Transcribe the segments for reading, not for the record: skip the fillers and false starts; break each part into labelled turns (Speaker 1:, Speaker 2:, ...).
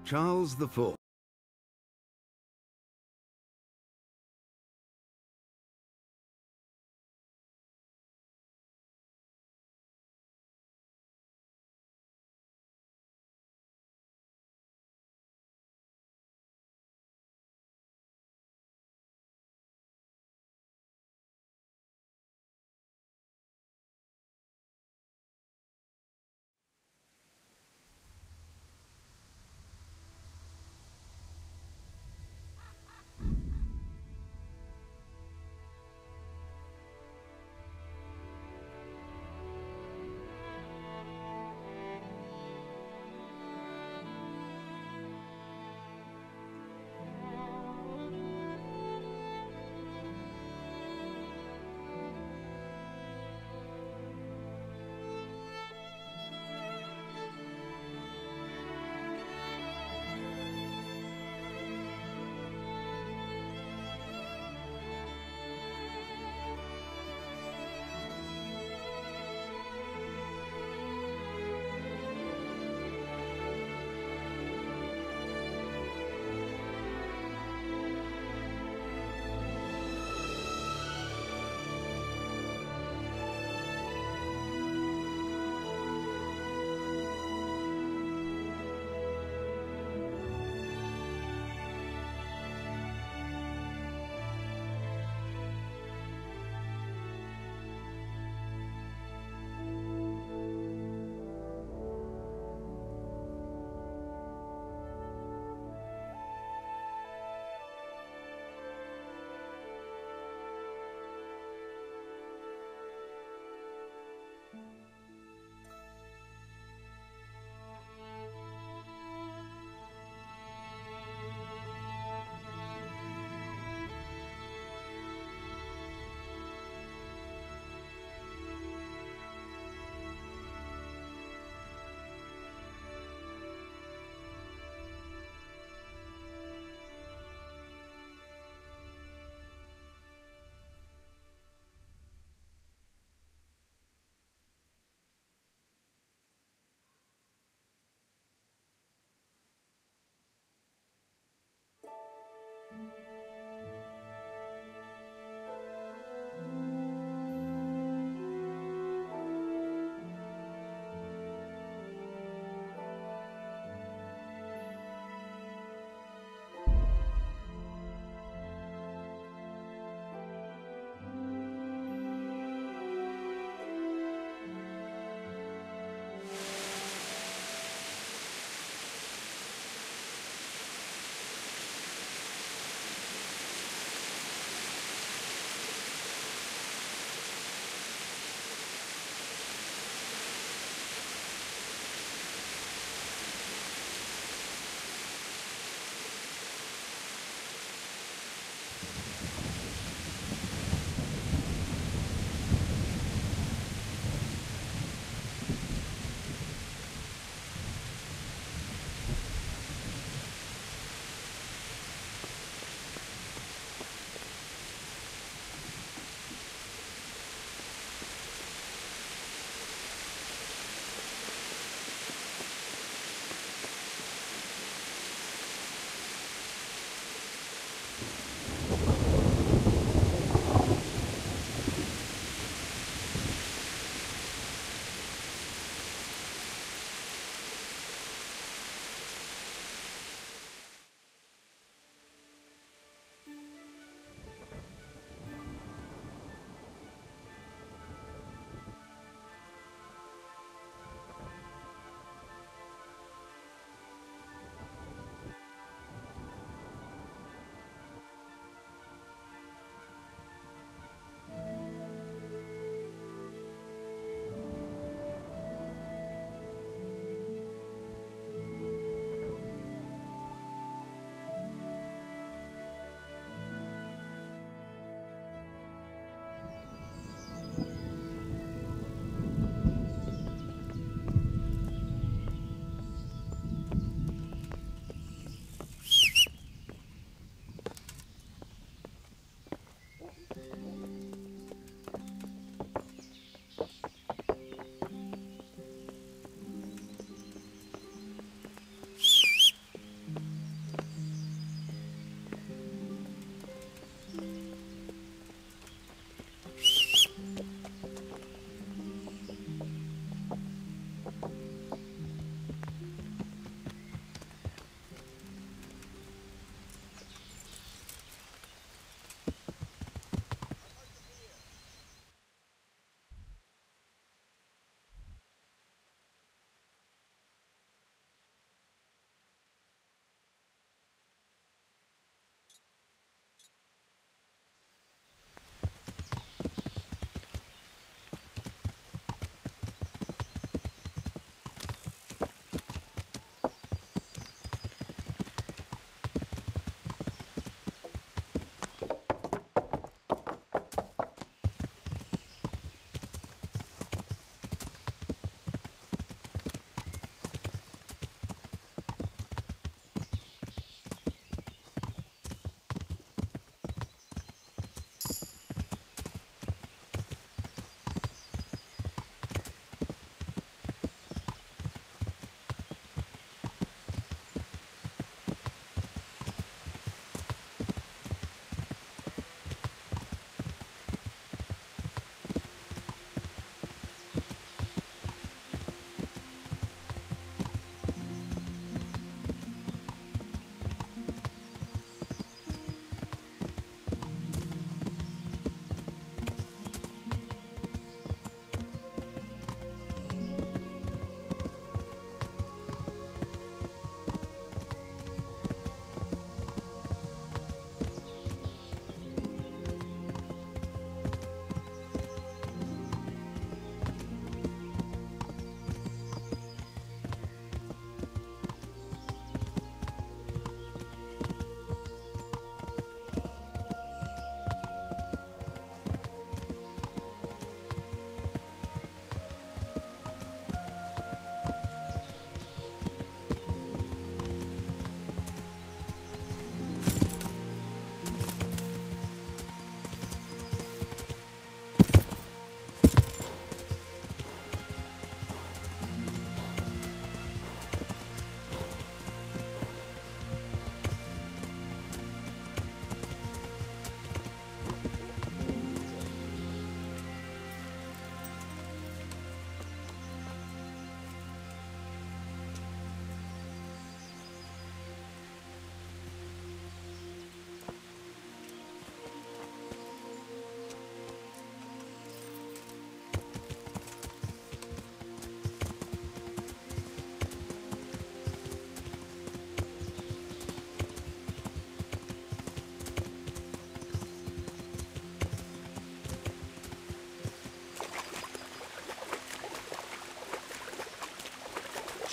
Speaker 1: Charles IV.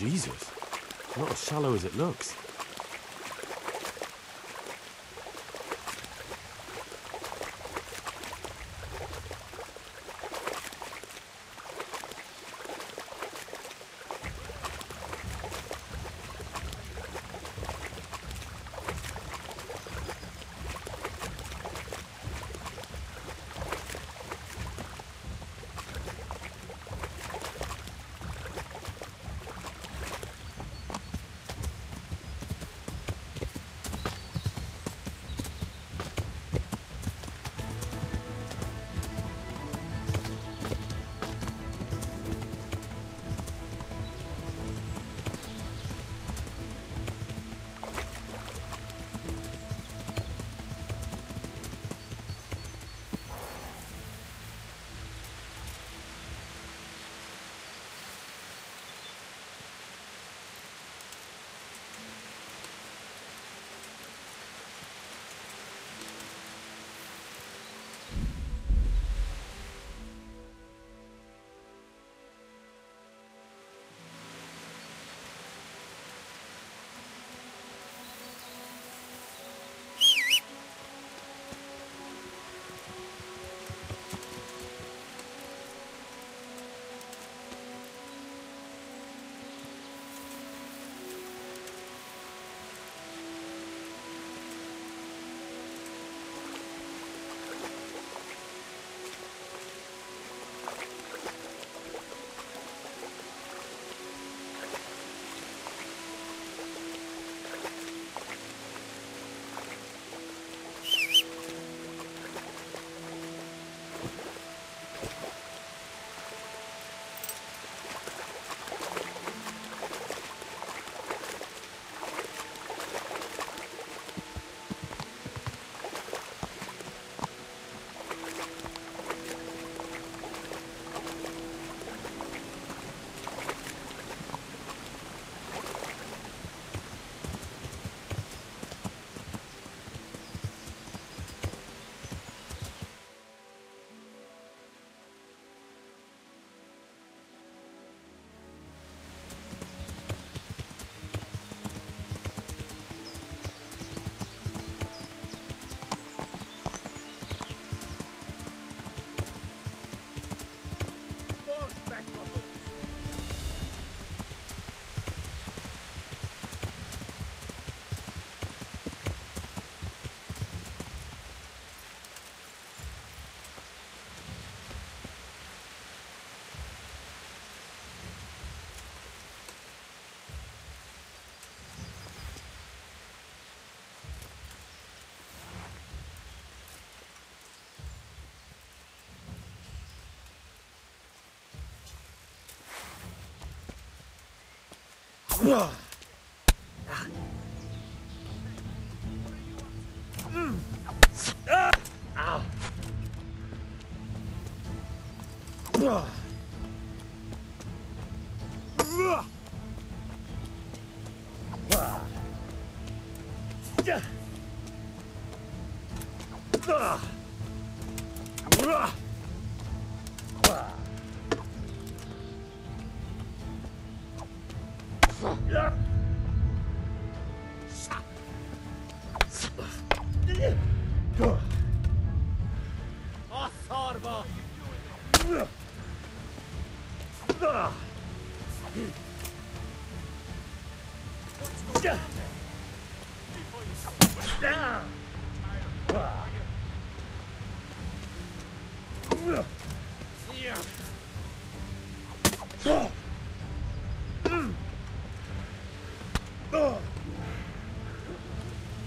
Speaker 1: Jesus, not as shallow as it looks.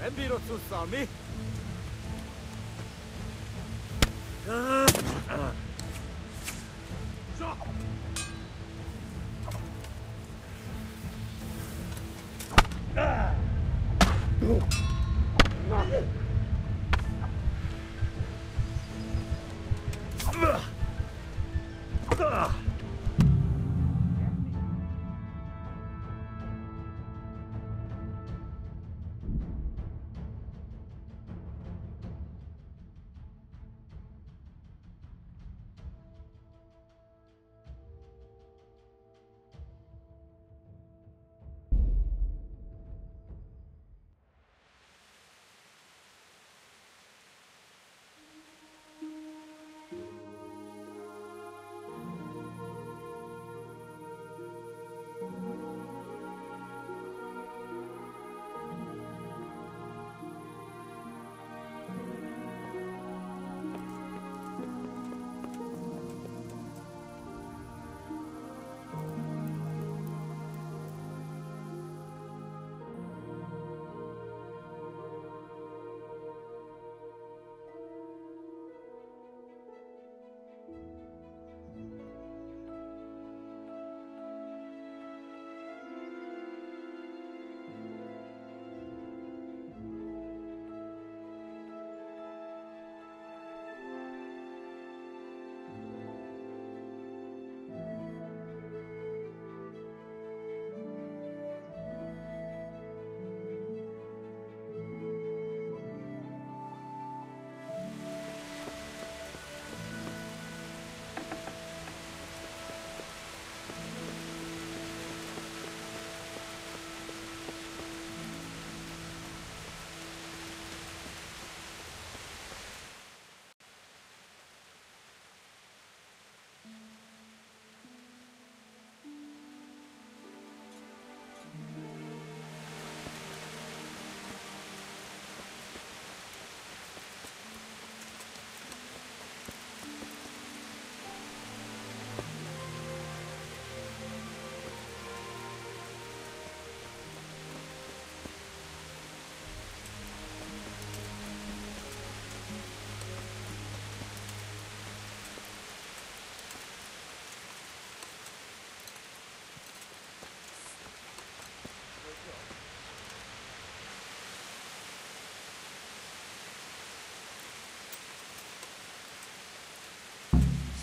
Speaker 2: Nem bírod szusszal, mi?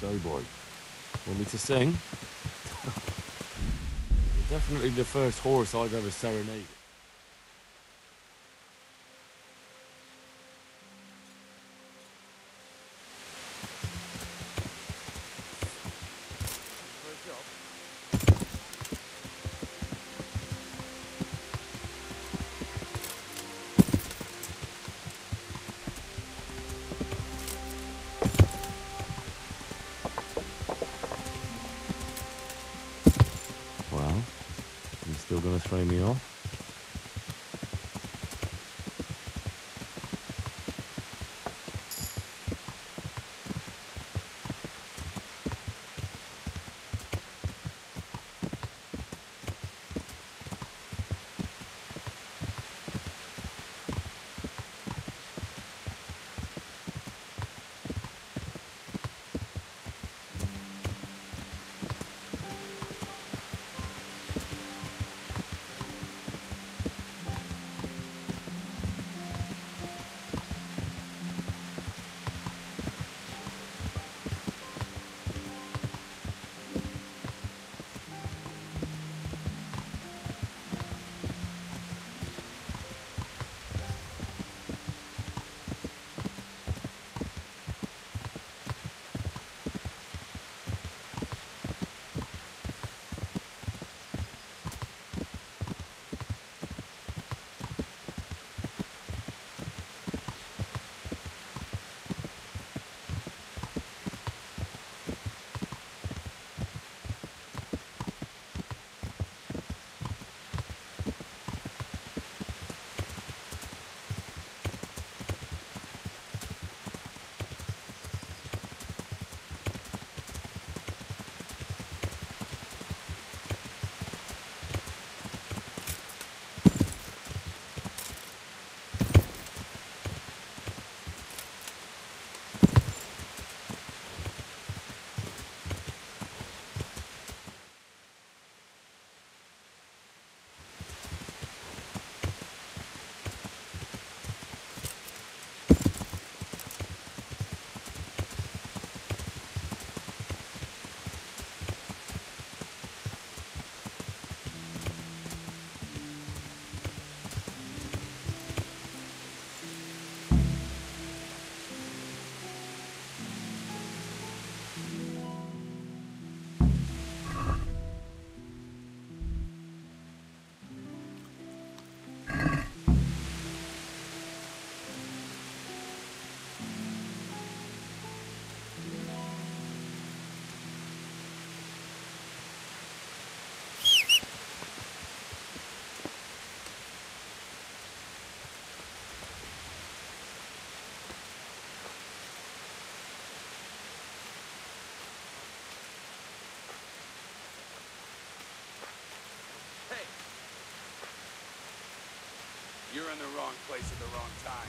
Speaker 1: So, boy, want me to sing? You're definitely the first horse I've ever serenaded. Well, you still gonna throw me off?
Speaker 3: You're in the wrong place at the wrong time.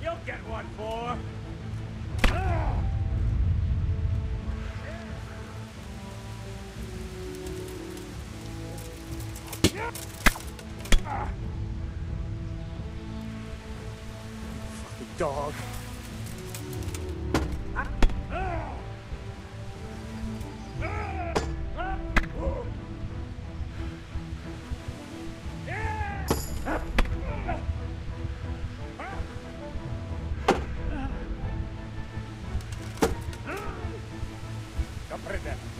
Speaker 2: You'll get one for.
Speaker 1: Fucking dog.
Speaker 2: Prende.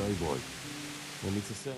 Speaker 1: Sorry, boy. Want me to say?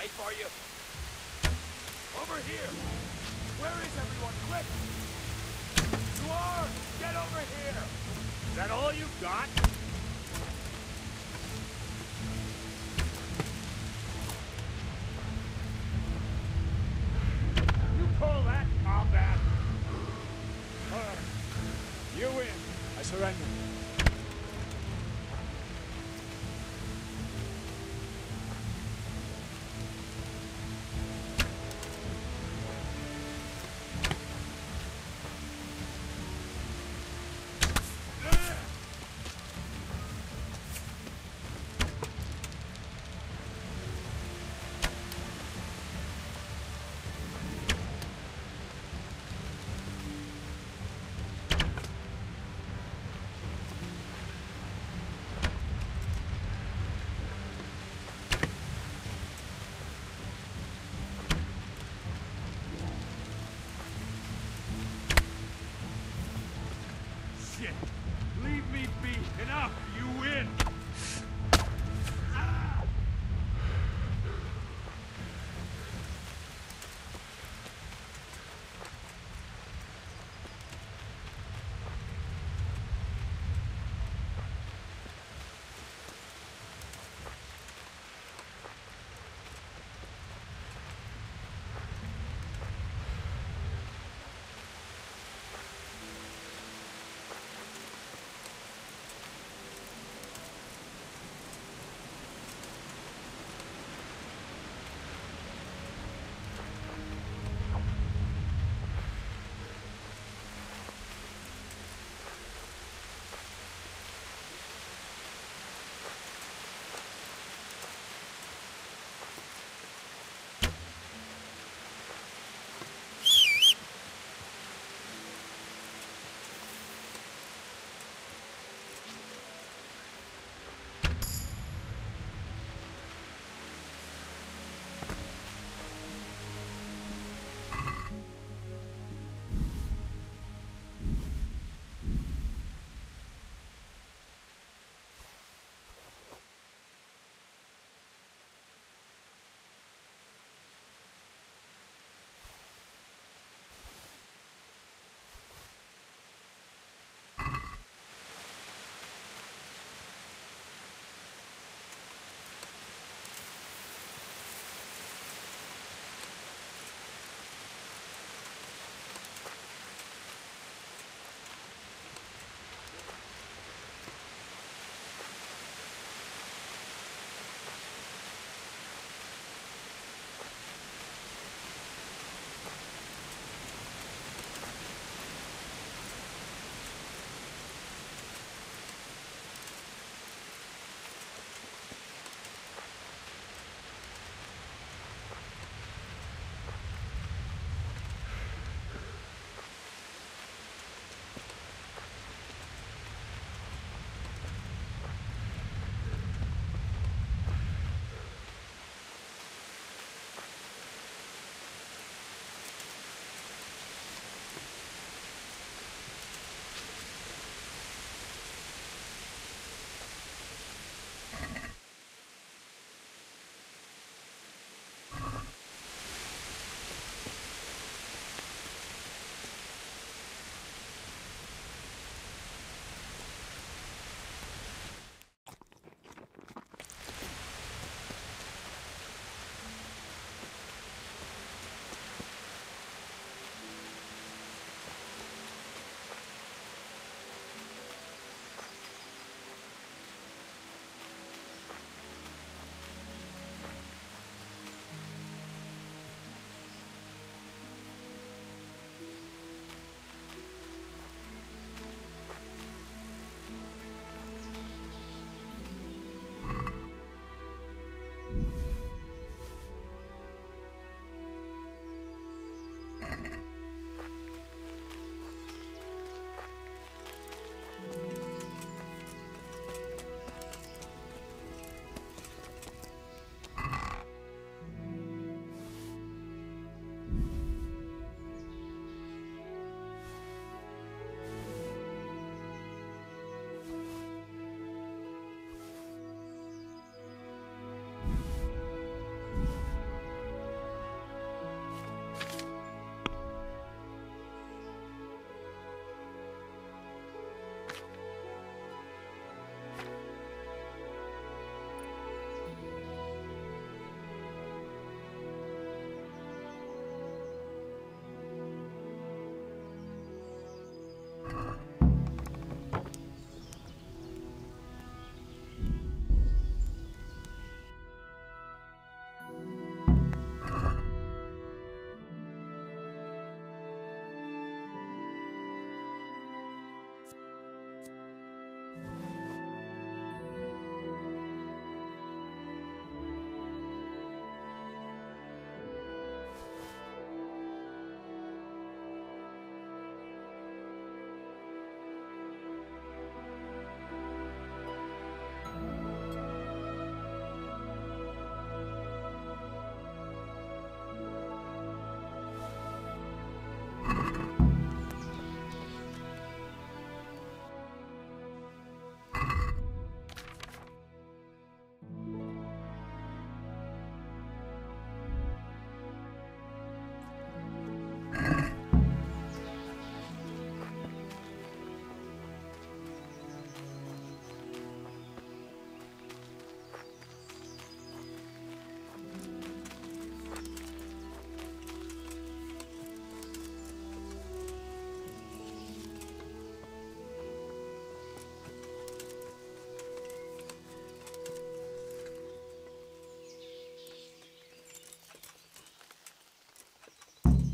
Speaker 3: life, are you? Over here! Where is everyone? Quick! You are! Get over here!
Speaker 2: Is that all you've got? You call that combat? You win. I surrender.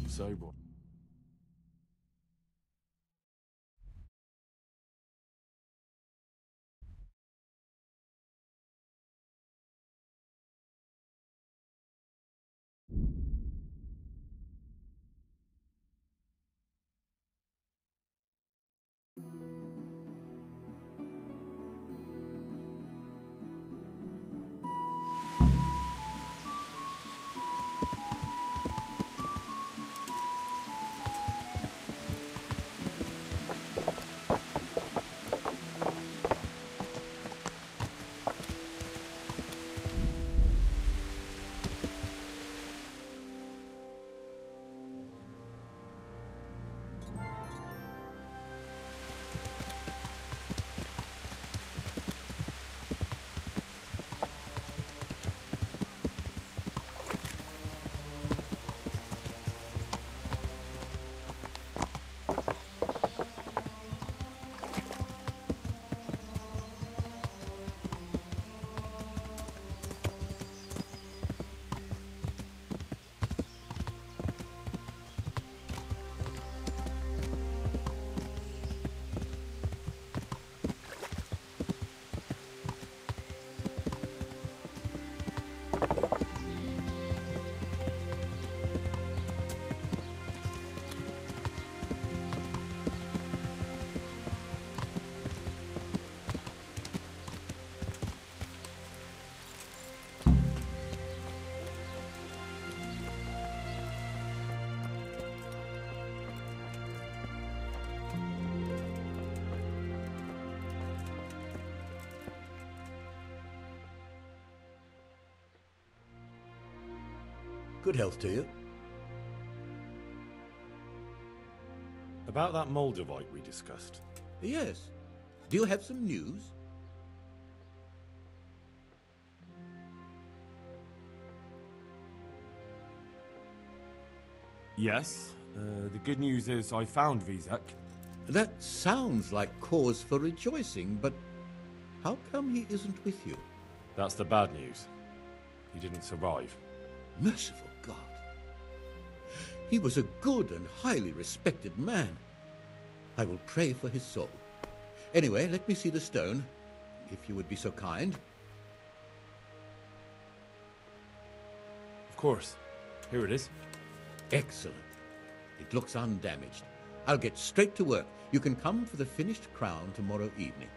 Speaker 1: So, boy.
Speaker 4: Good health to you.
Speaker 5: About that Moldavite we discussed.
Speaker 4: Yes. Do you have some news?
Speaker 5: Yes. The good news is I found Vizek.
Speaker 4: That sounds like cause for rejoicing, but how come he isn't with you?
Speaker 5: That's the bad news. He didn't survive.
Speaker 4: Merciful God. He was a good and highly respected man. I will pray for his soul. Anyway, let me see the stone, if you would be so kind.
Speaker 5: Of course. Here it is.
Speaker 4: Excellent. It looks undamaged. I'll get straight to work. You can come for the finished crown tomorrow evening.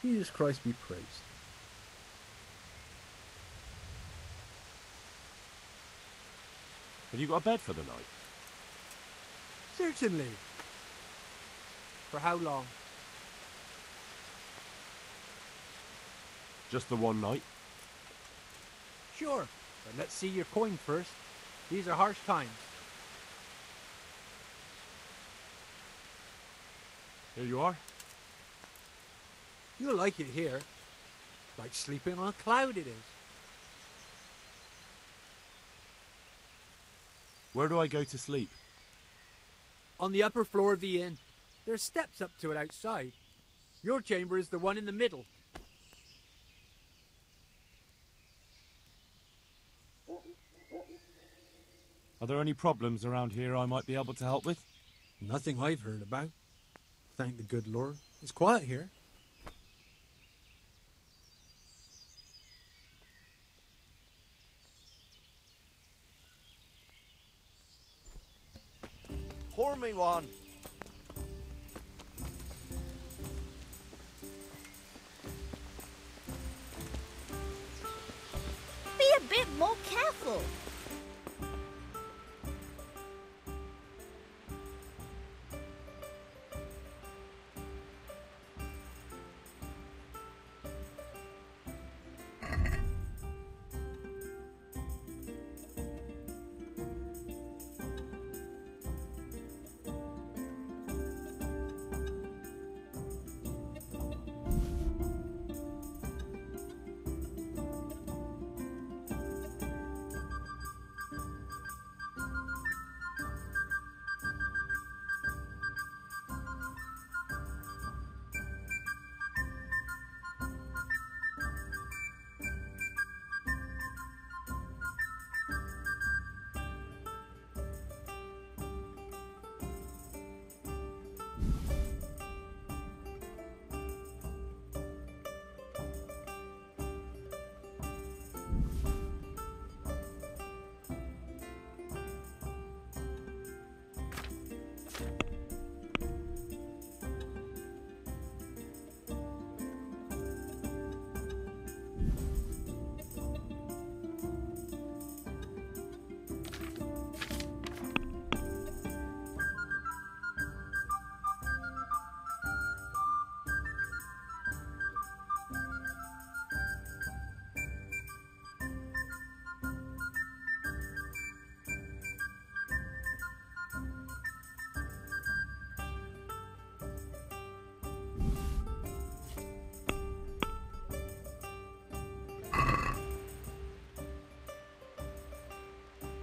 Speaker 6: Jesus Christ be praised.
Speaker 5: Have you got a bed for the night?
Speaker 3: Certainly. For how long?
Speaker 5: Just the one night?
Speaker 3: Sure, but let's see your coin first. These are harsh times.
Speaker 5: Here you are.
Speaker 3: You'll like it here. Like sleeping on a cloud it is.
Speaker 5: Where do I go to sleep?
Speaker 3: On the upper floor of the inn. There's steps up to it outside. Your chamber is the one in the middle.
Speaker 5: Are there any problems around here I might be able to help with?
Speaker 3: Nothing I've heard about. Thank the good Lord. It's quiet here.
Speaker 7: Pour me one.
Speaker 8: Be a bit more careful.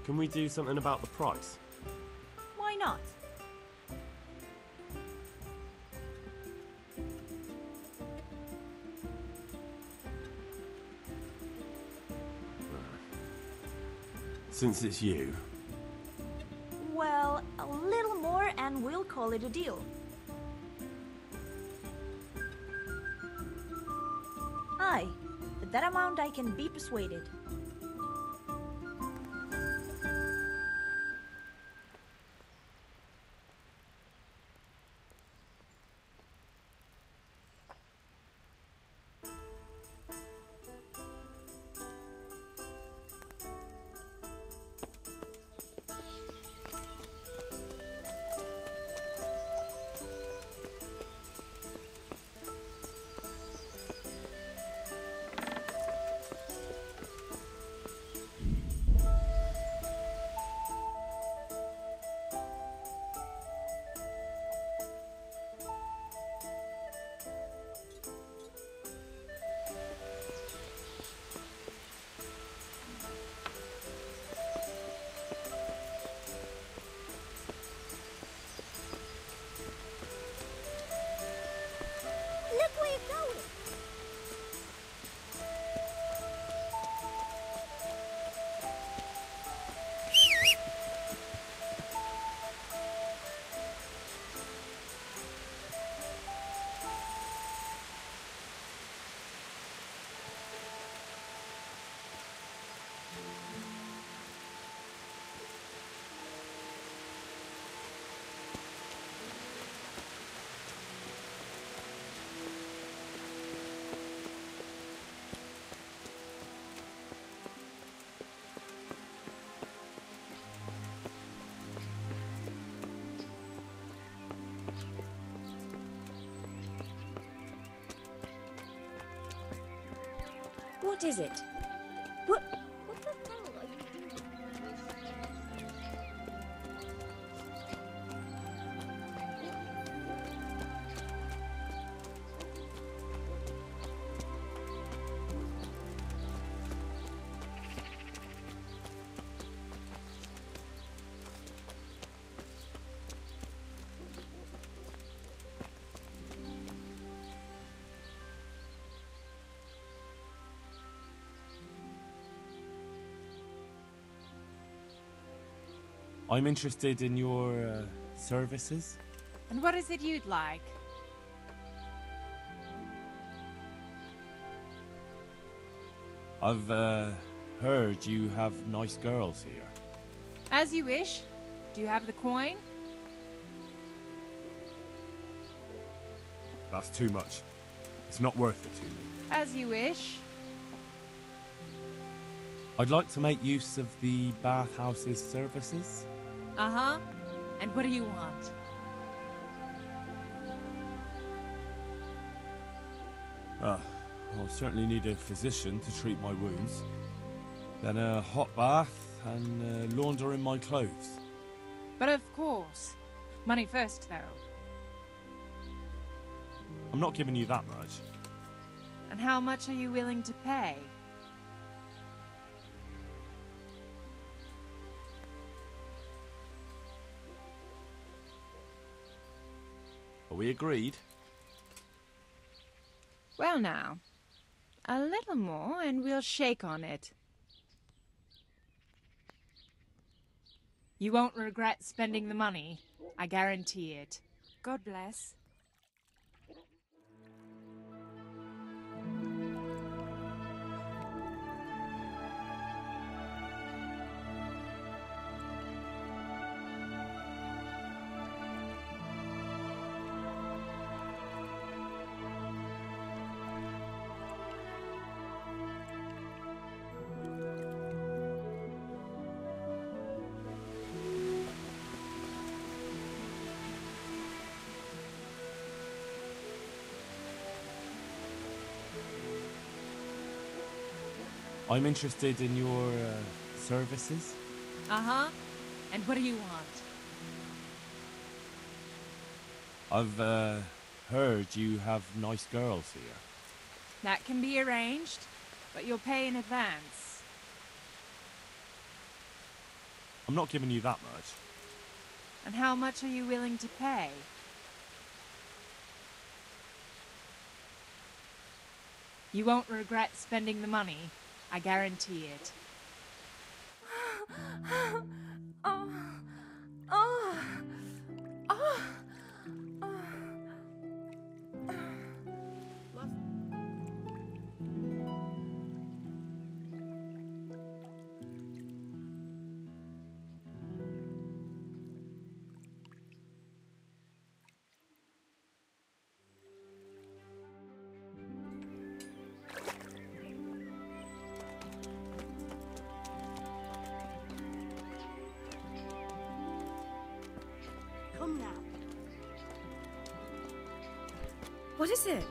Speaker 5: Can we do something about the price?
Speaker 8: Why not?
Speaker 5: Since it's you.
Speaker 8: Well, a little more and we'll call it a deal. Aye, for that amount I can be persuaded.
Speaker 6: What is it? What the hell are you doing?
Speaker 5: I'm interested in your services.
Speaker 7: And what is it you'd like?
Speaker 5: I've heard you have nice girls here.
Speaker 7: As you wish. Do you have the coin?
Speaker 5: That's too much. It's not worth it to me.
Speaker 7: As you wish.
Speaker 5: I'd like to make use of the bathhouse's services.
Speaker 7: Uh-huh. And what do you want?
Speaker 5: I'll certainly need a physician to treat my wounds. Then a hot bath and laundering my clothes.
Speaker 7: But of course. Money first, though.
Speaker 5: I'm not giving you that much.
Speaker 7: And how much are you willing to pay?
Speaker 5: Are we agreed?
Speaker 7: Well now, a little more and we'll shake on it. You won't regret spending the money, I guarantee it. God bless.
Speaker 5: I'm interested in your services.
Speaker 7: Uh-huh. And what do you want?
Speaker 5: I've heard you have nice girls here.
Speaker 7: That can be arranged, but you'll pay in advance.
Speaker 5: I'm not giving you that much.
Speaker 7: And how much are you willing to pay? You won't regret spending the money, I guarantee it.
Speaker 6: Oh. Oh. Oh. Come now. What is it?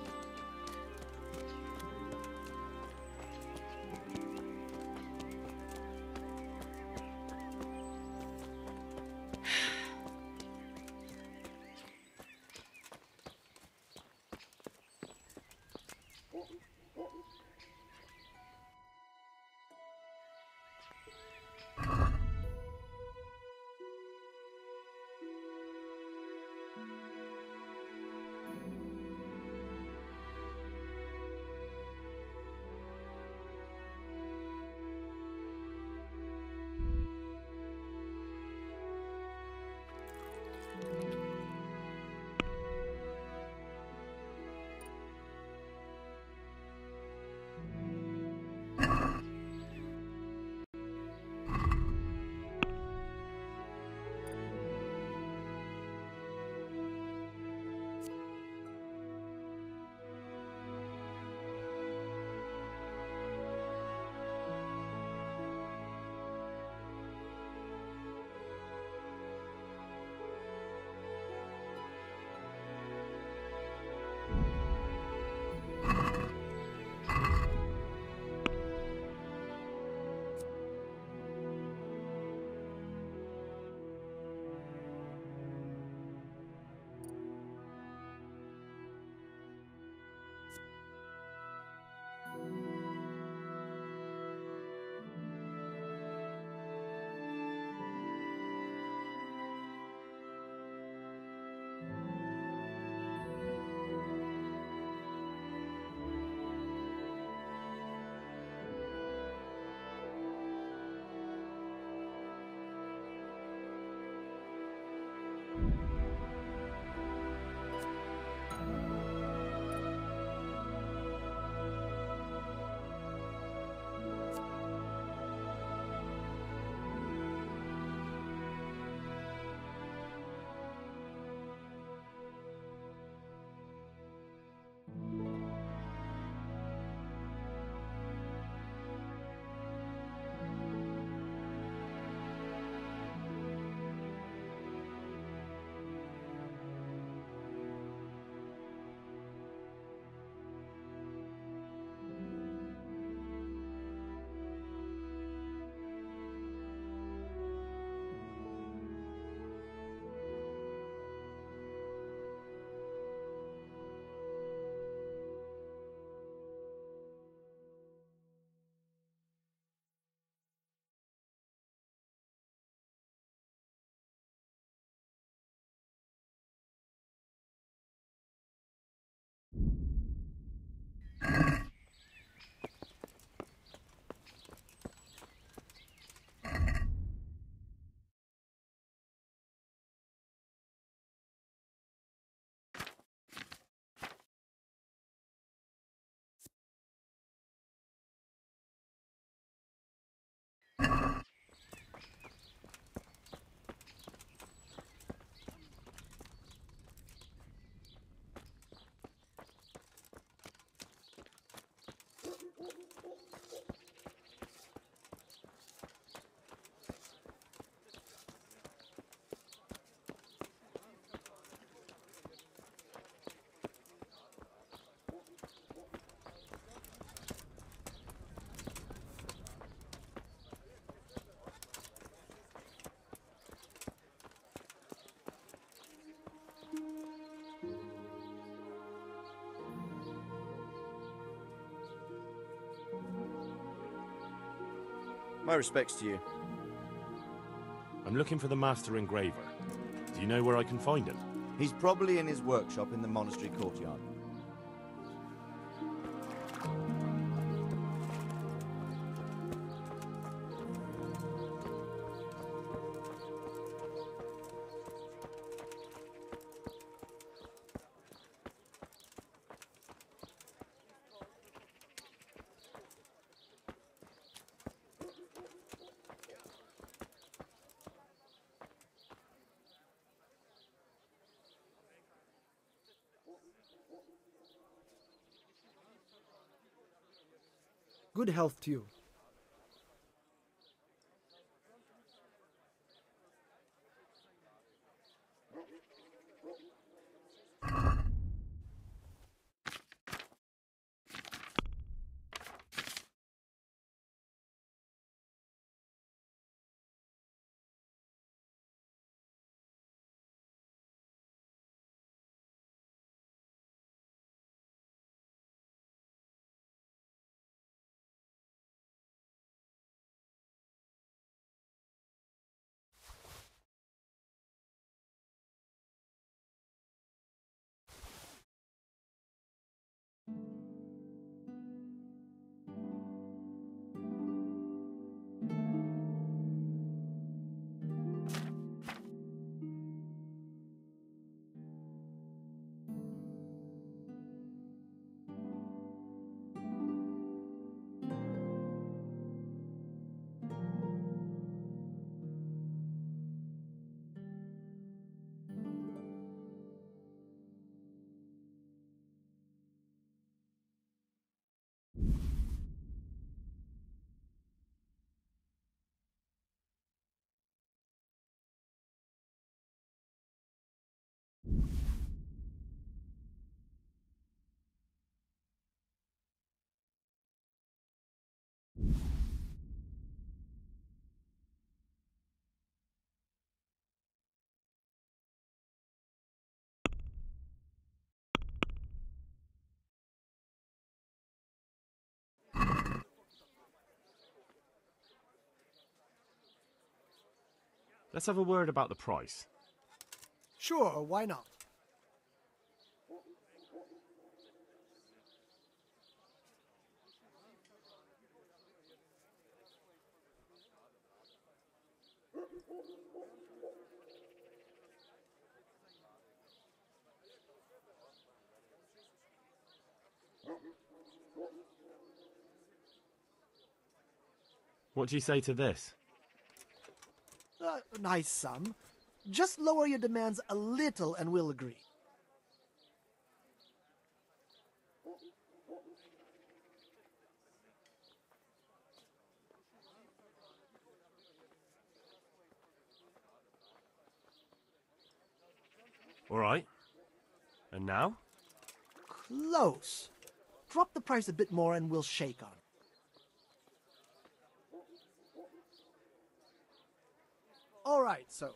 Speaker 9: My respects to you.
Speaker 5: I'm looking for the master engraver. Do you know where I can find him?
Speaker 9: He's probably in his workshop in the monastery courtyard.
Speaker 10: Good health to you.
Speaker 5: Let's have a word about the price.
Speaker 10: Sure, why not?
Speaker 5: What do you say to this?
Speaker 10: Nice sum. Just lower your demands a little and we'll agree.
Speaker 5: All right. And now?
Speaker 10: Close. Drop the price a bit more and we'll shake on it. All right, so.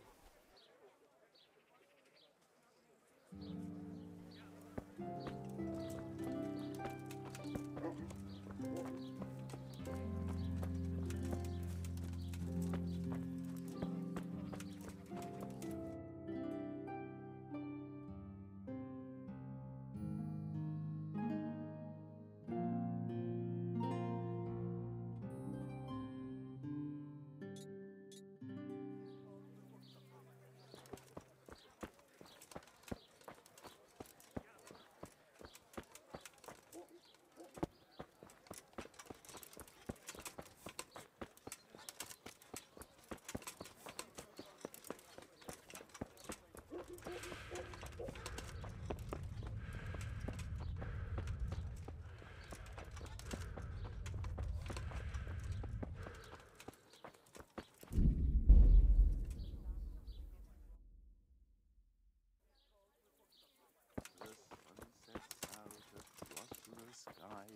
Speaker 3: night.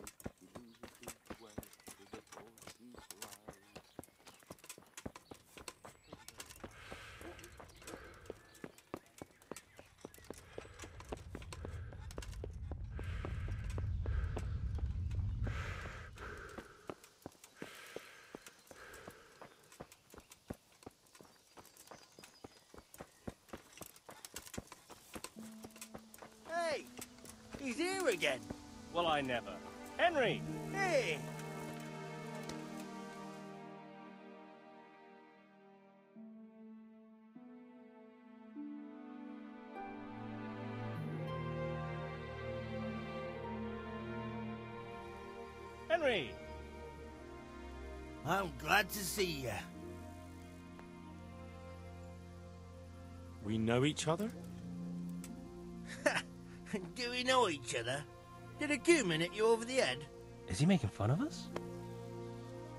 Speaker 3: You lose your feet when the horses ride.
Speaker 11: Hey! He's here again!
Speaker 12: Well, I never. Henry!
Speaker 11: Hey!
Speaker 12: Henry!
Speaker 11: I'm glad to see you.
Speaker 5: We know each other?
Speaker 11: Do we know each other? Did a human hit you over the head?
Speaker 12: Is he making fun of us?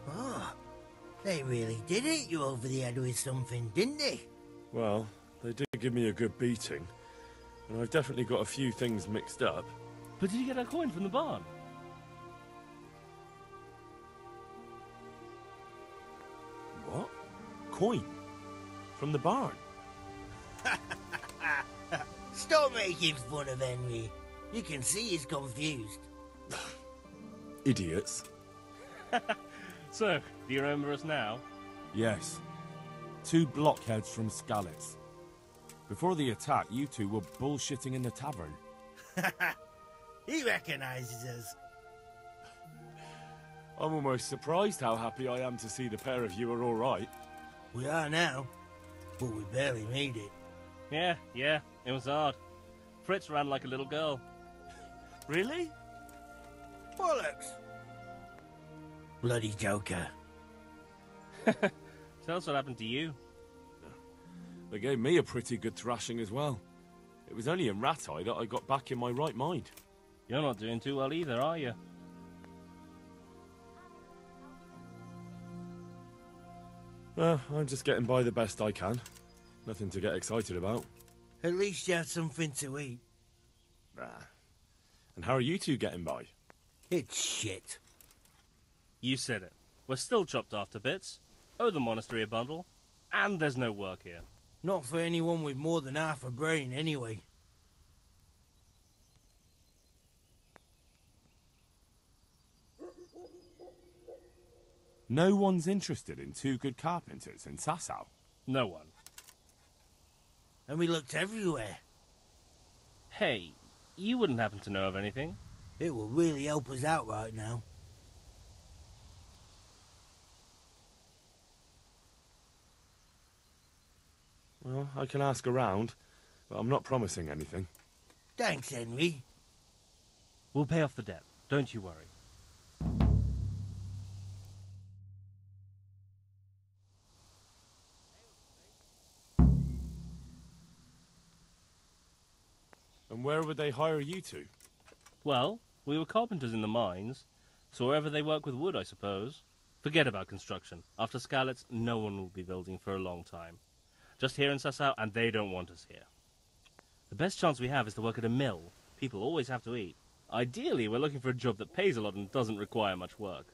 Speaker 11: Oh, they really did hit you over the head with something, didn't they?
Speaker 5: Well, they did give me a good beating. And I've definitely got a few things mixed up.
Speaker 12: But did you get a coin from the barn?
Speaker 5: What? Coin? From the barn?
Speaker 11: Stop making fun of Henry. You can see he's confused.
Speaker 5: Idiots.
Speaker 12: So, do you remember us now?
Speaker 5: Yes. 2 blockheads from Skalitz. Before the attack, you two were bullshitting in the tavern.
Speaker 11: He recognizes us.
Speaker 5: I'm almost surprised how happy I am to see the pair of you are all right.
Speaker 11: We are now, but we barely made it.
Speaker 12: Yeah, it was hard. Fritz ran like a little girl.
Speaker 5: Really?
Speaker 11: Bollocks! Bloody Joker.
Speaker 12: Tell us what happened to you.
Speaker 5: They gave me a pretty good thrashing as well. It was only in Rattay that I got back in my right mind.
Speaker 12: You're not doing too well either, are you?
Speaker 5: Well, I'm just getting by the best I can. Nothing to get excited about.
Speaker 11: At least you have something to eat.
Speaker 5: And how are you two getting by?
Speaker 11: It's shit.
Speaker 12: You said it. We're still chopped off to bits. Owe the monastery a bundle. And there's no work here.
Speaker 11: Not for anyone with more than half a brain, anyway.
Speaker 5: No one's interested in 2 good carpenters in Sasau.
Speaker 12: No one.
Speaker 11: And we looked everywhere.
Speaker 12: Hey, you wouldn't happen to know of anything?
Speaker 11: It will really help us out right now.
Speaker 5: Well, I can ask around, but I'm not promising anything.
Speaker 11: Thanks, Henry.
Speaker 12: We'll pay off the debt. Don't you worry.
Speaker 5: And where would they hire you to?
Speaker 12: Well, we were carpenters in the mines, so wherever they work with wood, I suppose. Forget about construction. After Skalitz, no one will be building for a long time. Just here in Sasau, and they don't want us here. The best chance we have is to work at a mill. People always have to eat. Ideally, we're looking for a job that pays a lot and doesn't require much work.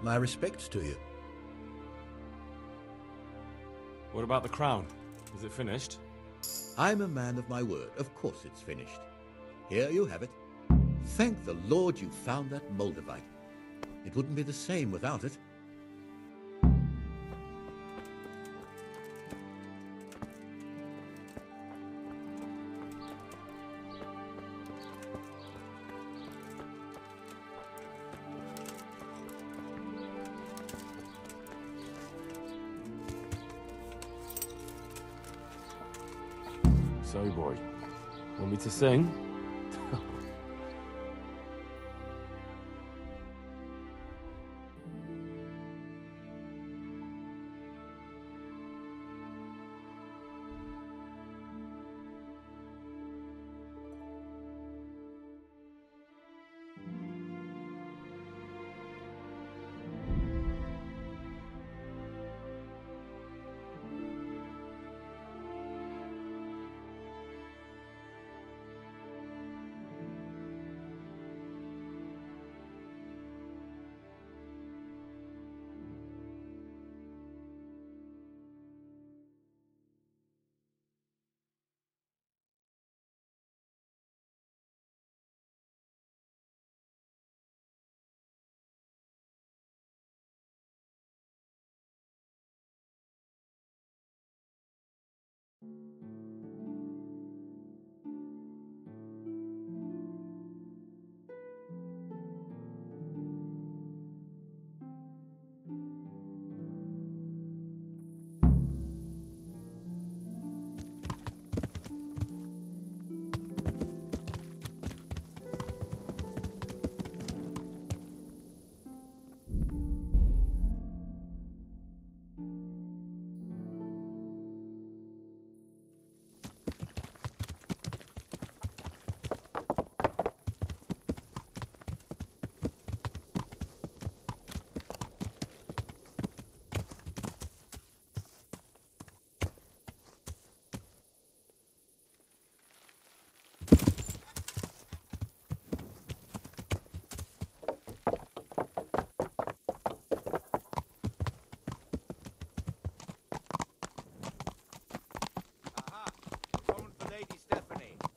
Speaker 4: My respects to you.
Speaker 5: What about the crown? Is it finished?
Speaker 4: I'm a man of my word. Of course it's finished. Here you have it. Thank the Lord you found that Moldavite. It wouldn't be the same without it.
Speaker 5: So, boy, want me to sing?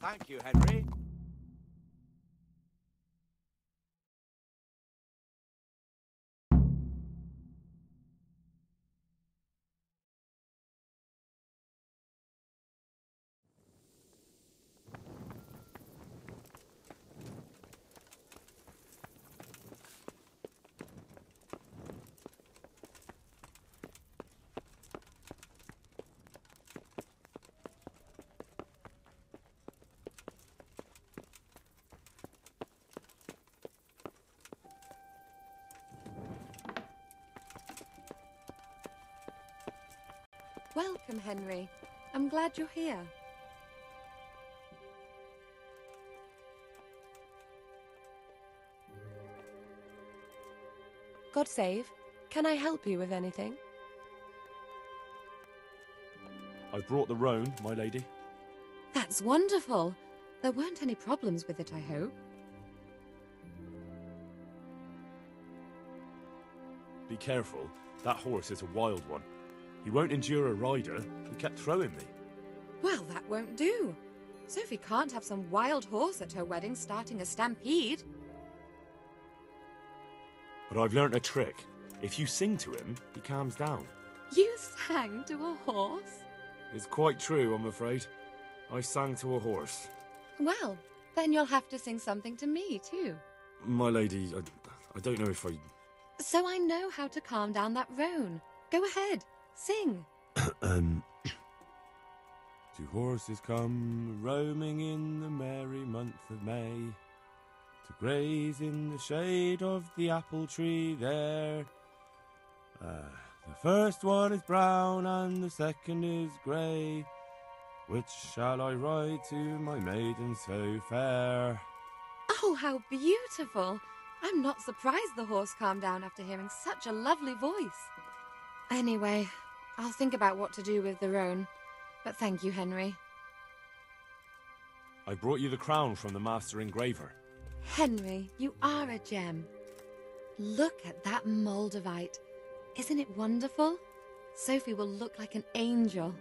Speaker 9: Thank you, Henry.
Speaker 13: Welcome, Henry. I'm glad you're here. God save. Can I help you with anything?
Speaker 5: I've brought the roan, my lady.
Speaker 13: That's wonderful. There weren't any problems with it, I hope.
Speaker 5: Be careful. That horse is a wild one. He won't endure a rider. He kept throwing me.
Speaker 13: Well, that won't do. Sophie can't have some wild horse at her wedding starting a stampede.
Speaker 5: But I've learnt a trick. If you sing to him, he calms down.
Speaker 13: You sang to a horse?
Speaker 5: It's quite true, I'm afraid. I sang to a horse.
Speaker 13: Well, then you'll have to sing something to me, too.
Speaker 5: My lady, I don't know if I...
Speaker 13: So I know how to calm down that roan. Go ahead, sing.
Speaker 5: Two horses come roaming in the merry month of May, to graze in the shade of the apple tree there. The first one is brown and the second is grey. Which shall I ride to, my maiden so fair?
Speaker 13: Oh, how beautiful! I'm not surprised the horse calmed down after hearing such a lovely voice. Anyway, I'll think about what to do with the roan. But thank you, Henry.
Speaker 5: I brought you the crown from the master engraver.
Speaker 13: Henry, you are a gem. Look at that Moldavite. Isn't it wonderful? Sophie will look like an angel.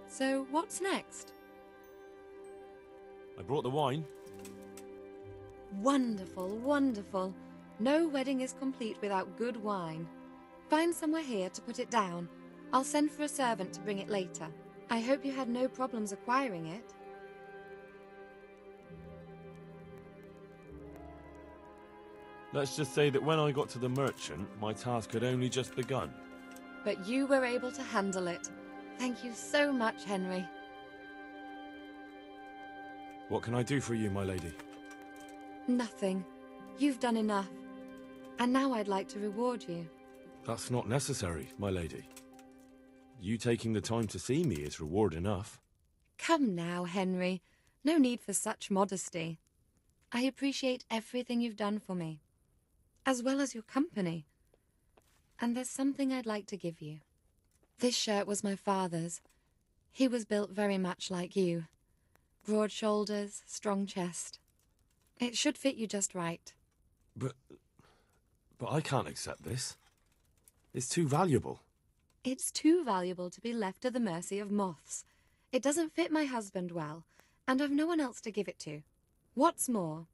Speaker 13: So, what's next?
Speaker 5: I brought the wine.
Speaker 13: Wonderful, wonderful. No wedding is complete without good wine. Find somewhere here to put it down. I'll send for a servant to bring it later. I hope you had no problems acquiring it.
Speaker 5: Let's just say that when I got to the merchant, my task had only just begun.
Speaker 13: But you were able to handle it. Thank you so much, Henry.
Speaker 5: What can I do for you, my lady?
Speaker 13: Nothing. You've done enough. And now I'd like to reward you.
Speaker 5: That's not necessary, my lady. You taking the time to see me is reward enough.
Speaker 13: Come now, Henry. No need for such modesty. I appreciate everything you've done for me, as well as your company. And there's something I'd like to give you. This shirt was my father's. He was built very much like you. Broad shoulders, strong chest. It should fit you just right.
Speaker 5: But I can't accept this. It's too valuable.
Speaker 13: It's too valuable to be left to the mercy of moths. It doesn't fit my husband well, and I've no one else to give it to. What's more,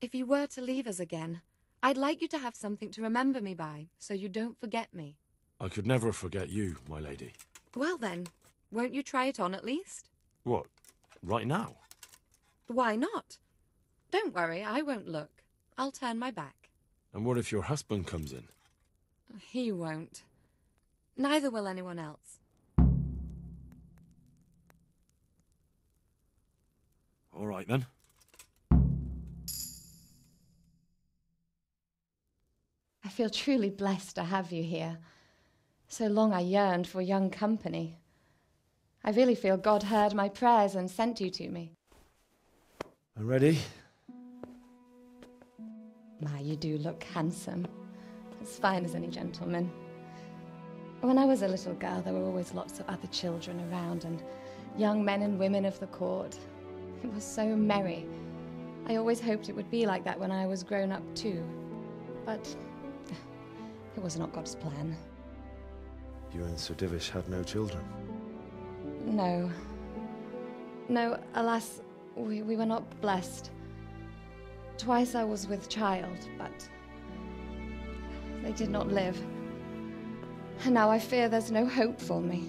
Speaker 13: if you were to leave us again, I'd like you to have something to remember me by, so you don't forget me.
Speaker 5: I could never forget you, my lady.
Speaker 13: Well then, won't you try it on at least?
Speaker 5: What, right now?
Speaker 13: Why not? Don't worry, I won't look. I'll turn my back.
Speaker 5: And what if your husband comes in?
Speaker 13: He won't. Neither will anyone else.
Speaker 5: All right, then.
Speaker 14: I feel truly blessed to have you here. So long I yearned for young company. I really feel God heard my prayers and sent you to me.
Speaker 5: I'm ready.
Speaker 14: My, you do look handsome. As fine as any gentleman. When I was a little girl, there were always lots of other children around and young men and women of the court. It was so merry. I always hoped it would be like that when I was grown up too. But it was not God's plan.
Speaker 5: You and Sir Divish had no children?
Speaker 14: No. No, alas, we were not blessed. Twice I was with child, but they did not live. And now I fear there's no hope for me.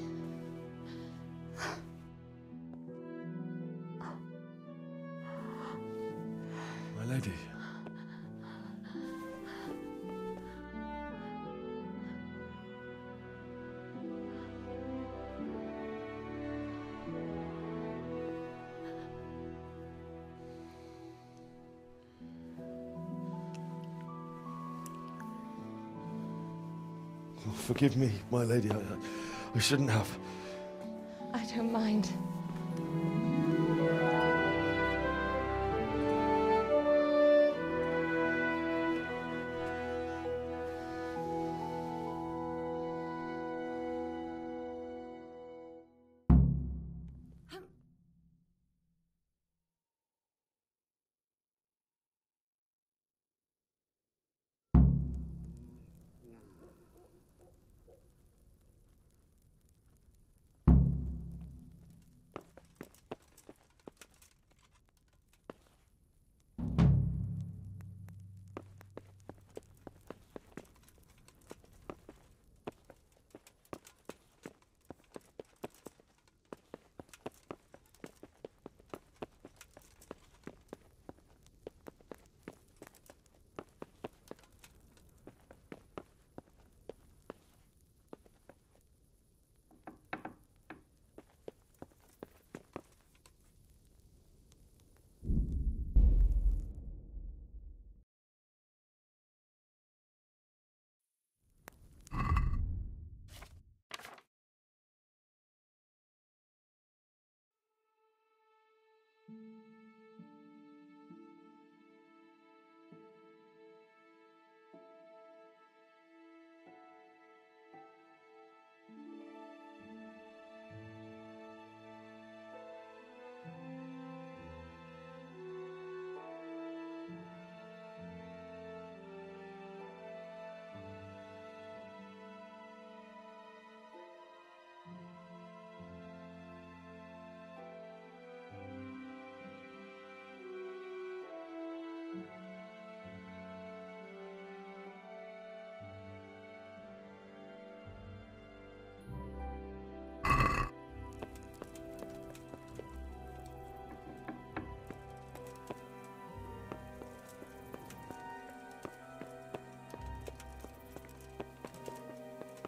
Speaker 5: My lady. Forgive me, my lady. I shouldn't have.
Speaker 14: I don't mind.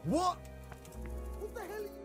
Speaker 10: What? What the hell are you...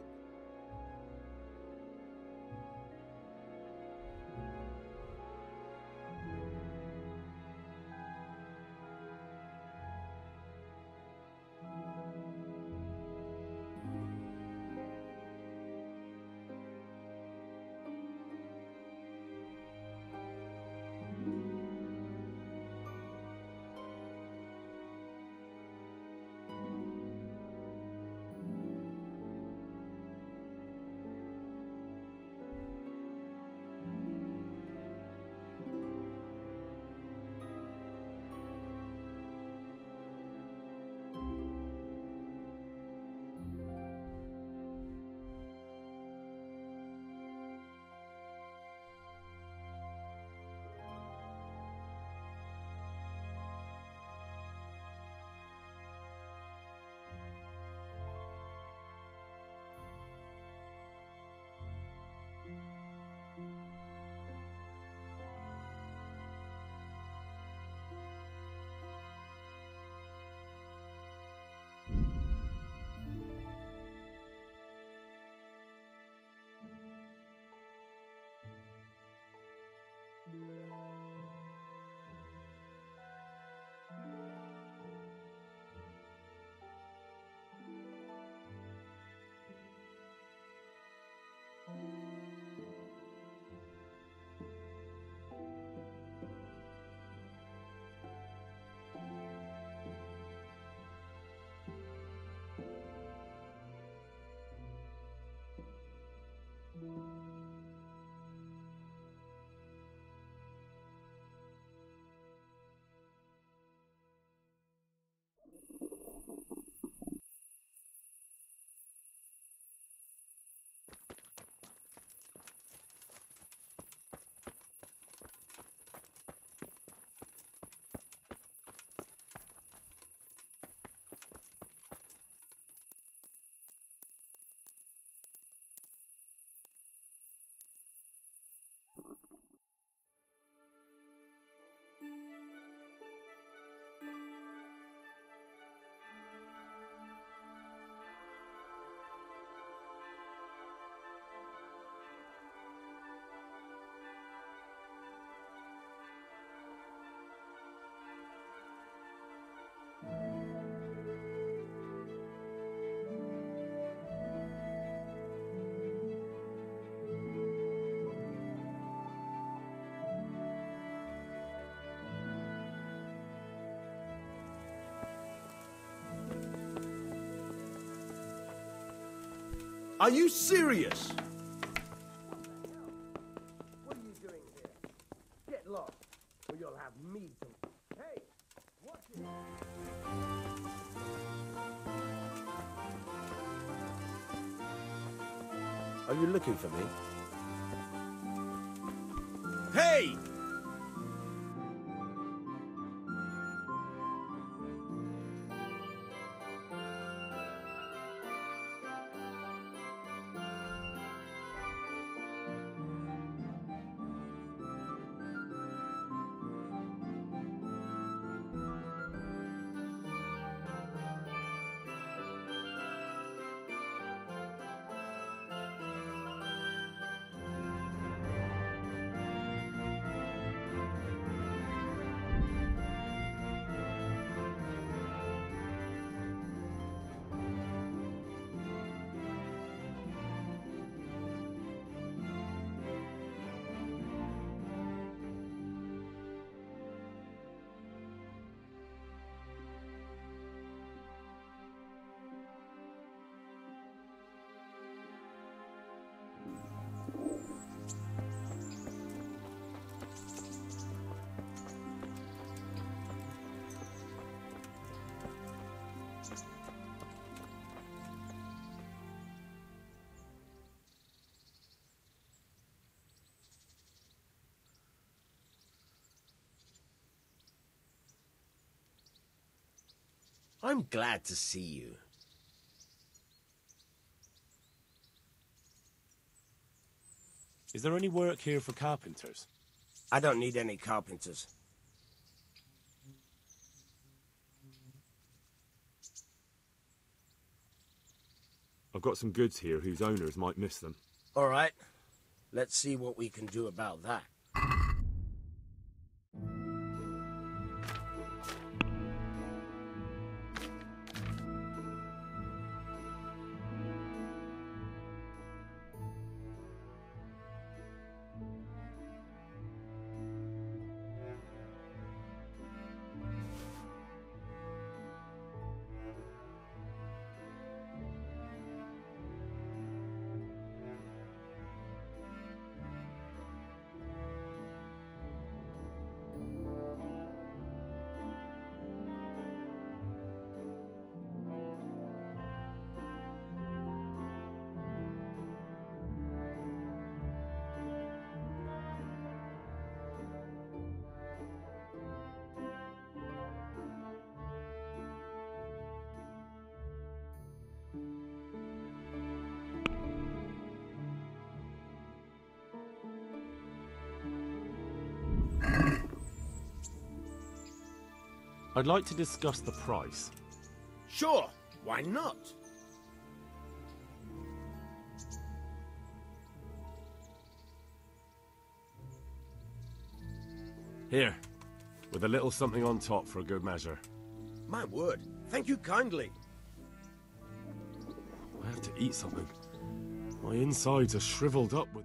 Speaker 3: Are you serious?
Speaker 15: What are you doing here? Get lost, or you'll have me to... Hey, watch it!
Speaker 3: Are you looking for me? Hey! I'm glad to see you.
Speaker 5: Is there any work here for carpenters?
Speaker 3: I don't need any carpenters.
Speaker 5: got some goods here whose owners might miss them.
Speaker 15: All right. Let's see what we can do about that.
Speaker 5: I'd like to discuss the price.
Speaker 15: Sure, why not?
Speaker 5: Here, with a little something on top for a good measure.
Speaker 15: My word, thank you kindly.
Speaker 5: I have to eat something. My insides are shriveled up with...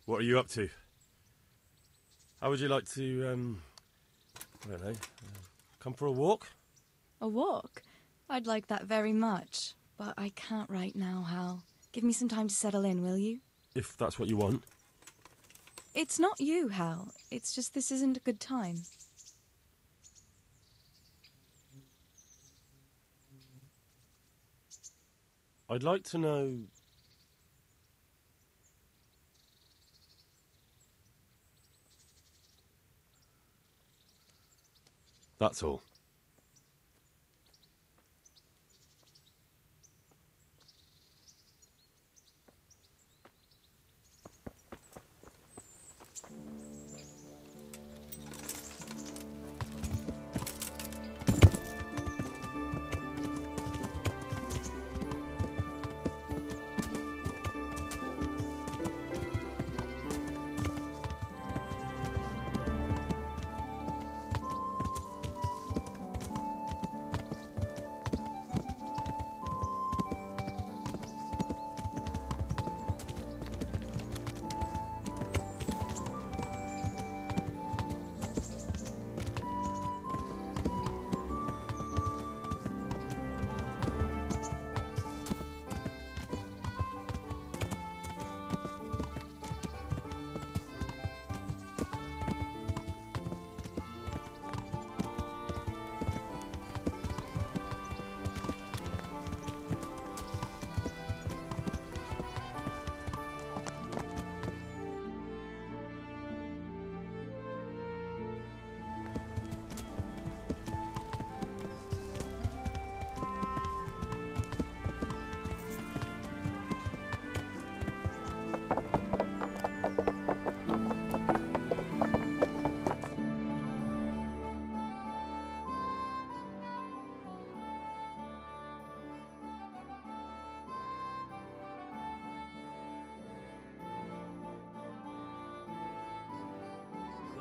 Speaker 5: What are you up to? How would you like to, I don't know, come for a walk?
Speaker 16: A walk? I'd like that very much, but I can't right now, Hal. Give me some time to settle in, will you?
Speaker 5: If that's what you want.
Speaker 16: It's not you, Hal. It's just this isn't a good time.
Speaker 5: I'd like to know... That's all.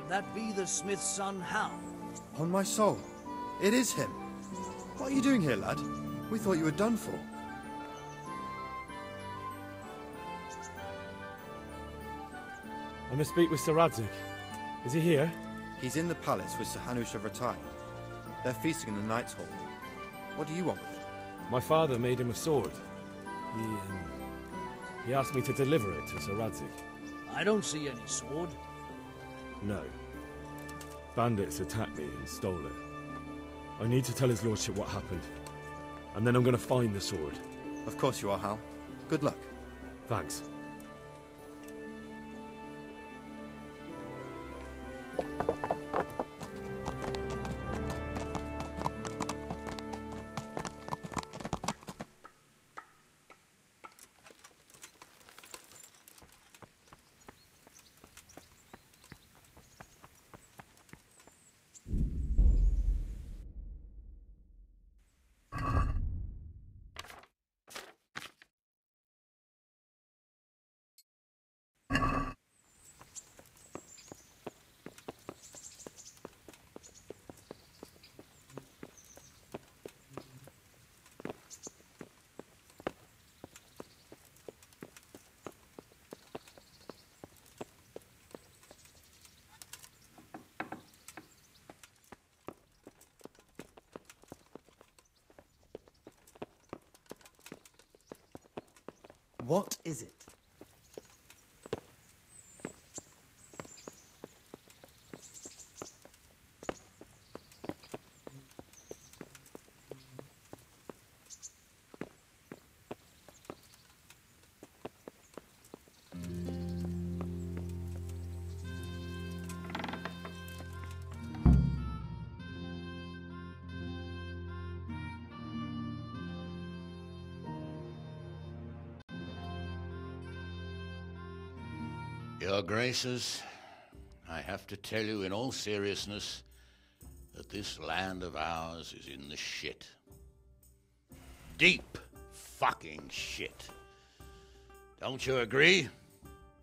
Speaker 17: that be the smith's son, Hal?
Speaker 18: On my soul, it is him. What are you doing here, lad? We thought you were done for.
Speaker 5: I must speak with Sir Radzig. Is he here?
Speaker 18: He's in the palace with Sir Hanush of Rattay. They're feasting in the Knight's Hall. What do you want with it?
Speaker 5: My father made him a sword. He asked me to deliver it to Sir Radzig.
Speaker 17: I don't see any sword.
Speaker 5: No. Bandits attacked me and stole it. I need to tell his lordship what happened. And then I'm going to find the sword.
Speaker 18: Of course you are, Hal. Good luck.
Speaker 5: Thanks.
Speaker 10: What is it?
Speaker 4: Your Graces, I have to tell you in all seriousness that this land of ours is in the shit. Deep fucking shit. Don't you agree?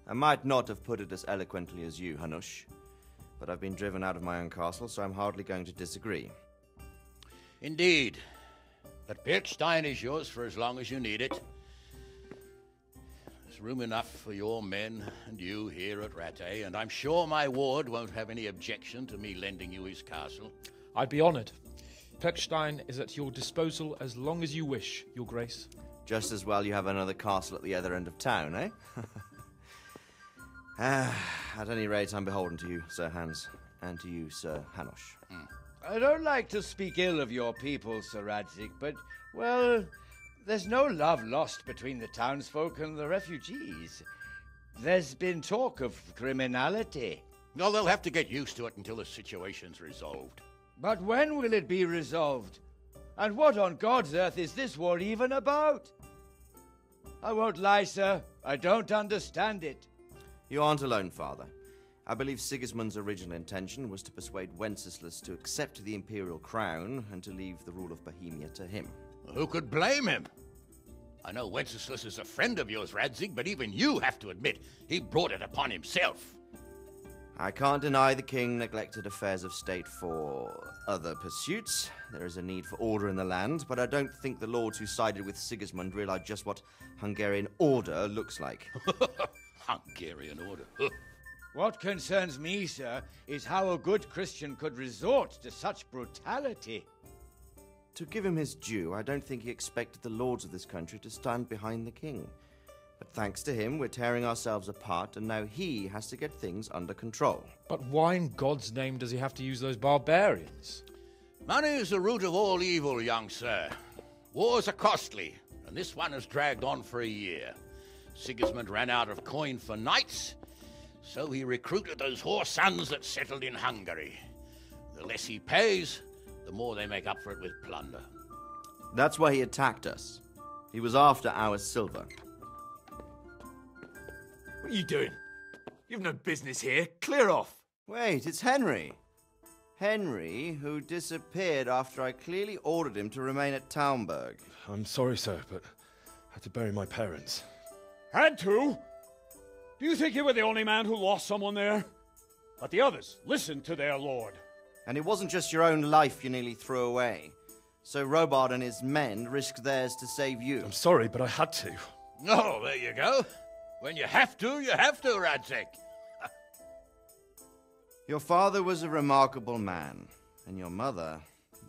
Speaker 19: I might not have put it as eloquently as you, Hanush, but I've been driven out of my own castle, so I'm hardly going to disagree.
Speaker 4: Indeed. But Birkstein is yours for as long as you need it. There's room enough for your men and you here at Rattay, and I'm sure my ward won't have any objection to me lending you his castle.
Speaker 20: I'd be honoured. Pechstein is at your disposal as long as you wish, Your Grace.
Speaker 19: Just as well you have another castle at the other end of town, eh? At any rate, I'm beholden to you, Sir Hans, and to you, Sir Hanush.
Speaker 9: I don't like to speak ill of your people, Sir Radzig, but, well, there's no love lost between the townsfolk and the refugees. There's been talk of criminality.
Speaker 4: No, they'll have to get used to it until the situation's resolved.
Speaker 9: But when will it be resolved? And what on God's earth is this war even about? I won't lie, sir. I don't understand it.
Speaker 19: You aren't alone, Father. I believe Sigismund's original intention was to persuade Wenceslas to accept the imperial crown and to leave the rule of Bohemia to him.
Speaker 4: Who could blame him? I know Wenceslas is a friend of yours, Radzig, but even you have to admit he brought it upon himself.
Speaker 19: I can't deny the king neglected affairs of state for other pursuits. There is a need for order in the land, but I don't think the lords who sided with Sigismund realized just what Hungarian order looks like.
Speaker 4: Hungarian order?
Speaker 9: What concerns me, sir, is how a good Christian could resort to such brutality.
Speaker 19: To give him his due, I don't think he expected the lords of this country to stand behind the king. But thanks to him, we're tearing ourselves apart, and now he has to get things under control.
Speaker 20: But why in God's name does he have to use those barbarians?
Speaker 4: Money is the root of all evil, young sir. Wars are costly, and this one has dragged on for a year. Sigismund ran out of coin for knights, so he recruited those whore sons that settled in Hungary. The less he pays, the more they make up for it with plunder.
Speaker 19: That's why he attacked us. He was after our silver.
Speaker 3: What are you doing? You've no business here. Clear off.
Speaker 19: Wait, it's Henry. Henry, who disappeared after I clearly ordered him to remain at Taunberg.
Speaker 5: I'm sorry, sir, but I had to bury my parents.
Speaker 2: Had to? Do you think you were the only man who lost someone there? But the others listened to their lord.
Speaker 19: And it wasn't just your own life you nearly threw away. So Robard and his men risked theirs to save you.
Speaker 20: I'm sorry, but I had to.
Speaker 3: Oh, there you go. When you have to, Radzig.
Speaker 19: Your father was a remarkable man, and your mother,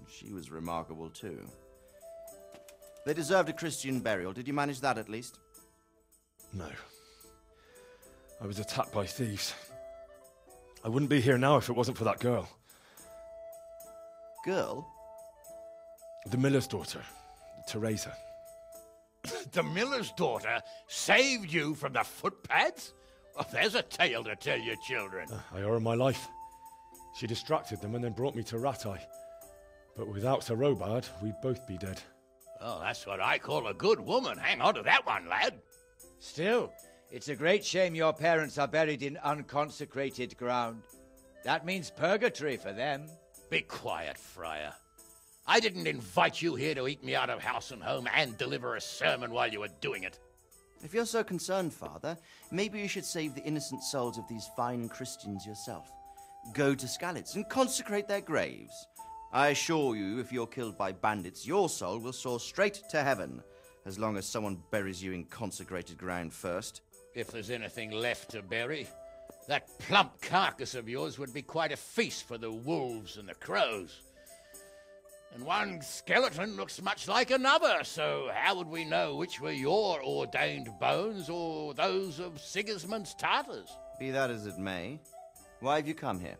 Speaker 19: she was remarkable too. They deserved a Christian burial. Did you manage that at least?
Speaker 20: No. I was attacked by thieves. I wouldn't be here now if it wasn't for that girl.
Speaker 19: Girl?
Speaker 20: The miller's daughter, Teresa.
Speaker 3: The miller's daughter saved you from the footpads? Well, there's a tale to tell your children.
Speaker 20: I owe her my life. She distracted them and then brought me to Rattay. But without Sir Robard, we'd both be dead.
Speaker 3: Oh, that's what I call a good woman. Hang on to that one, lad.
Speaker 9: Still, it's a great shame your parents are buried in unconsecrated ground. That means purgatory for them.
Speaker 3: Be quiet, Friar. I didn't invite you here to eat me out of house and home and deliver a sermon while you were doing it.
Speaker 19: If you're so concerned, Father, maybe you should save the innocent souls of these fine Christians yourself. Go to Skalitz and consecrate their graves. I assure you, if you're killed by bandits, your soul will soar straight to heaven, as long as someone buries you in consecrated ground first.
Speaker 3: If there's anything left to bury, that plump carcass of yours would be quite a feast for the wolves and the crows. And one skeleton looks much like another, so how would we know which were your ordained bones or those of Sigismund's Tartars?
Speaker 19: Be that as it may, why have you come here?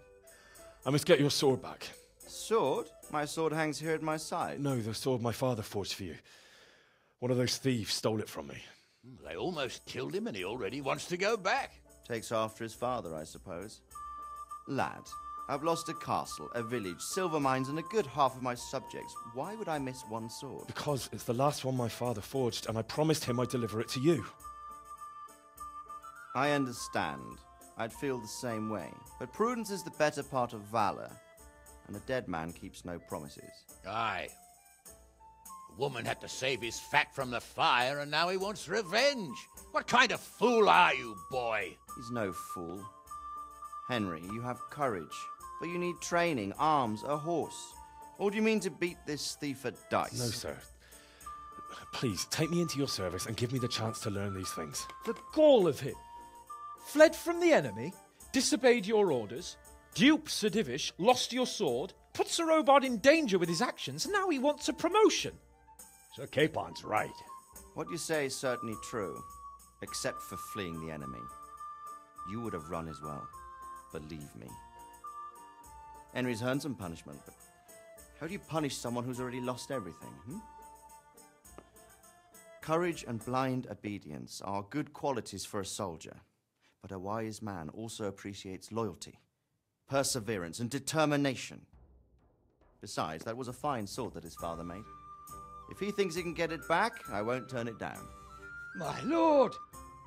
Speaker 20: I must get your sword back.
Speaker 19: Sword? My sword hangs here at my side.
Speaker 20: No, the sword my father forged for you. One of those thieves stole it from me.
Speaker 3: They almost killed him and he already wants to go back.
Speaker 19: Takes after his father, I suppose. Lad, I've lost a castle, a village, silver mines, and a good half of my subjects. Why would I miss one sword?
Speaker 20: Because it's the last one my father forged, and I promised him I'd deliver it to you.
Speaker 19: I understand. I'd feel the same way. But prudence is the better part of valor, and a dead man keeps no promises.
Speaker 3: Aye. The woman had to save his fat from the fire, and now he wants revenge. What kind of fool are you, boy?
Speaker 19: He's no fool. Henry, you have courage, but you need training, arms, a horse. Or do you mean to beat this thief at dice?
Speaker 20: No, sir. Please, take me into your service and give me the chance to learn these things. The gall of him! Fled from the enemy, disobeyed your orders, duped Sir Divish, lost your sword, put Sir Robard in danger with his actions, and now he wants a promotion.
Speaker 2: Sir Capon's right.
Speaker 19: What you say is certainly true, except for fleeing the enemy. You would have run as well. Believe me. Henry's earned some punishment, but how do you punish someone who's already lost everything, Courage and blind obedience are good qualities for a soldier, but a wise man also appreciates loyalty, perseverance, and determination. Besides, that was a fine sword that his father made. If he thinks he can get it back, I won't turn it down.
Speaker 9: My lord,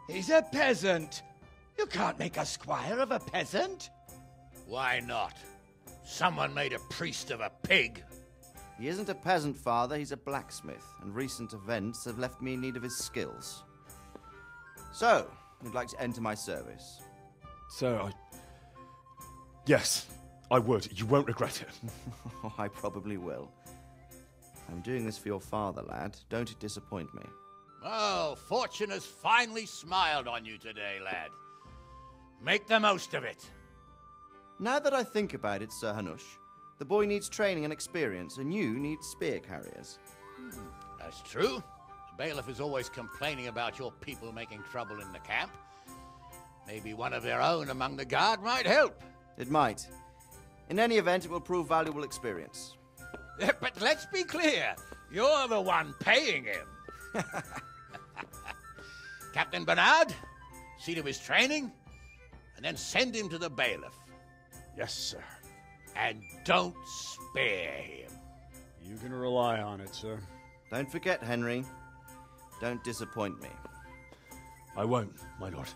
Speaker 9: he's a peasant. You can't make a squire of a peasant.
Speaker 3: Why not? Someone made a priest of a pig.
Speaker 19: He isn't a peasant, Father. He's a blacksmith, and recent events have left me in need of his skills. So, you'd like to enter my service?
Speaker 20: Sir, Yes, I would. You won't regret it.
Speaker 19: I probably will. I'm doing this for your father, lad. Don't it disappoint me.
Speaker 3: Oh, fortune has finally smiled on you today, lad. Make the most of it.
Speaker 19: Now that I think about it, Sir Hanush, the boy needs training and experience, and you need spear carriers.
Speaker 3: That's true. The bailiff is always complaining about your people making trouble in the camp. Maybe one of their own among the guard might help.
Speaker 19: It might. In any event, it will prove valuable experience.
Speaker 3: But let's be clear. You're the one paying him. Captain Bernard, see to his training, and then send him to the bailiff.
Speaker 2: Yes, sir.
Speaker 3: And don't spare him.
Speaker 2: You can rely on it, sir.
Speaker 19: Don't forget, Henry. Don't disappoint me.
Speaker 20: I won't, my lord.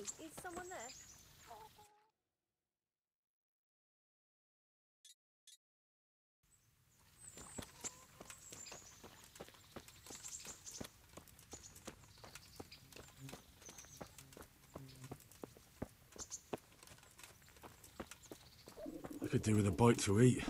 Speaker 6: is someone there?
Speaker 5: I could do with a bite to eat.